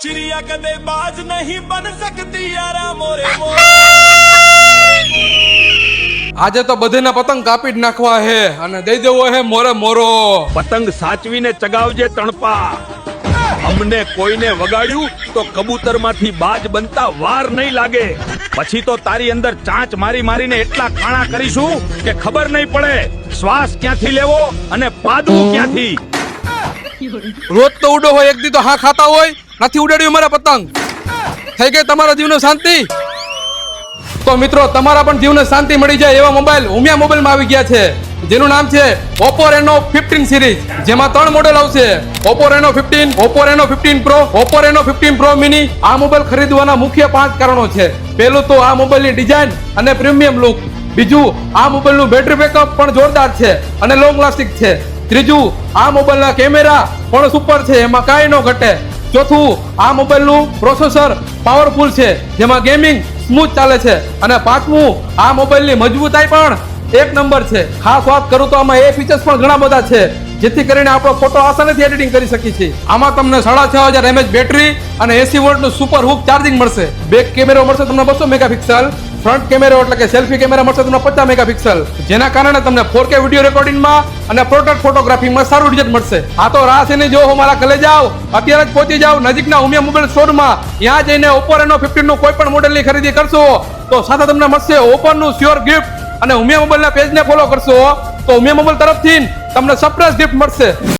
चिड़िया कदे बाज नहीं बन सकती यारा मोरे मोर। આજે તો બધેના પતંગ કાપી જ નાખવા હે અને દઈ દેવો હે મોરે મોરો. પતંગ સાચવીને ચગાવજે તણપા. અમને કોઈને વગાડ્યું તો કબૂતરમાંથી બાજ બનતા વાર નહીં લાગે. પછી તો તારી અંદર ચાંચ મારી મારીને એટલા કાણા કરીશું કે ખબર નહીં પડે શ્વાસ ક્યાંથી લેવો અને પાદવું ક્યાંથી. રોજ તો ઉડો હોય, એક દી તો હા ખાતા હોય. નથી ઉડાડ્યું મારા પતંગ. થઈ ગઈ તમારા જીવને શાંતિ? તો મિત્રો, તમારા પણ જીવને શાંતિ મળી જાય એવા મોબાઈલ ઉમિયા મોબાઈલમાં આવી ગયા છે, જેનું નામ છે Oppo Reno 15 સિરીઝ. જેમાં 3 મોડેલ આવશે: Oppo Reno 15, Oppo Reno 15 Pro, Oppo Reno 15 Pro Mini. આ મોબાઈલ ખરીદવાના મુખ્ય 5 કારણો છે. પહેલું તો આ મોબાઈલની ડિઝાઇન અને પ્રીમિયમ લુક. બીજું, આ મોબાઈલનું બેટરી બેકઅપ પણ જોરદાર છે અને લોંગ લાસ્ટિંગ છે. ત્રીજું, આ મોબાઈલના કેમેરા પણ સુપર છે, એમાં કાંઈ ન ઘટે. ચોથું, આ મોબાઈલનું પ્રોસેસર પાવરફુલ છે, જેમાં ગેમિંગ સ્મૂથ ચાલે છે. અને પાંચમું, આ મોબાઈલની મજબૂતાઈ પણ એક નંબર છે. ખાસ વાત કરું તો આમાં એ ફીચર્સ પણ ઘણા બધા છે, જેથી કરીને આપણો ફોટો આસાનીથી એડિટિંગ કરી શકીએ છીએ. આમાં તમને 6500 mAh બેટરી અને 80 વોલ્ટનું સુપર હુક ચાર્જિંગ મળશે. બેક કેમેરો મળશે તમને 200 મેગાપિક્સલ. ફ્રન્ટ કેમેરો એટલે કે સેલ્ફી કેમેરા મળશે તમને 50 મેગાપિક્સલ, જેના કારણે તમને 4K વિડીયો રેકોર્ડિંગમાં અને પોર્ટ્રેટ ફોટોગ્રાફીમાં સારું રિઝલ્ટ મળશે. આ તો રાહ છે ને, જો મારા કલે જાઓ, અત્યારે જ પહોંચી જાઓ નજીકના ઉમિયા મોબાઈલ સ્ટોરમાં. ત્યાં જઈને Oppo Reno 15 નું કોઈ પણ મોડેલની ખરીદી કરશો તો સાથે તમને મળશે Oppo નું શ્યોર ગિફ્ટ. અને ઉમિયા મોબાઈલના પેજને ફોલો કરશો તો ઉમિયા મોબાઈલ તરફથી તમને સરપ્રાઈઝ ગિફ્ટ મળશે.